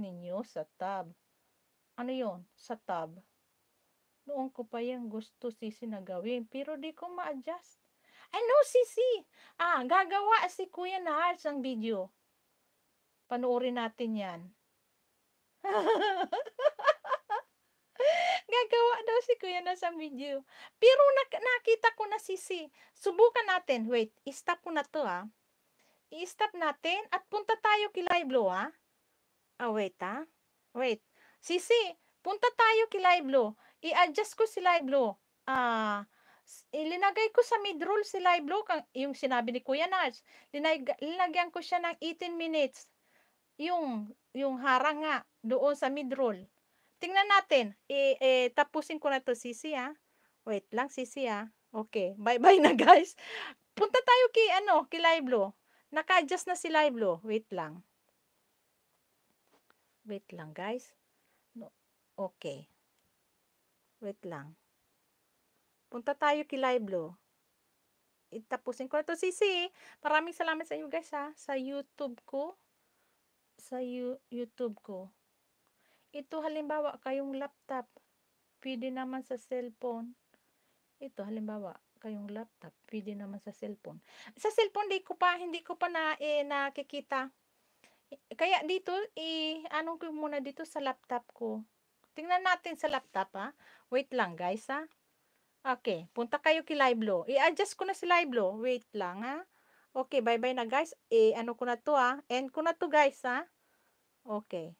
ninyo sa tab. Ano yon sa tab? Noon ko pa yan gusto sisi na gawin, pero di ko ma-adjust. Ano sisi? Gagawa si Kuya Nars ng video. Panoorin natin yan. Gagawa daw si Kuya Nars ng video. Pero nakita ko na sisi. Subukan natin. Wait, i-stop ko na to I-stop natin at punta tayo kay Livelo wait Wait. Sisi, punta tayo kay Livelo. I-adjust ko si Livelo. Ilinagay ko sa mid-roll si Livelo, yung sinabi ni Kuya Nars. Linagyan ko siya ng 18 minutes. Yung harang nga, doon sa mid-roll. Tingnan natin. Tapusin ko na to, Sisi, Wait lang, Sisi, Okay, bye-bye na, guys. Punta tayo kay Livelo. Naka-adjust na si Livelo. Wait lang. Wait lang, guys. No. Okay. Wait lang. Punta tayo kay Livelo. Tapusin ko na to, Sisi. Maraming salamat sa inyo, guys, sa YouTube ko. YouTube ko. Ito halimbawa kayong laptop, pwede naman sa cellphone. Ito halimbawa kayong laptop, pwede naman sa cellphone. Sa cellphone hindi ko pa nakikita. Kaya dito anong ko muna dito sa laptop ko. Tingnan natin sa laptop Wait lang, guys Okay, punta kayo kay Livelo. I-adjust ko na si Livelo. Wait lang Okay, bye-bye na, guys. Ano ko na to End ko na to, guys Okay.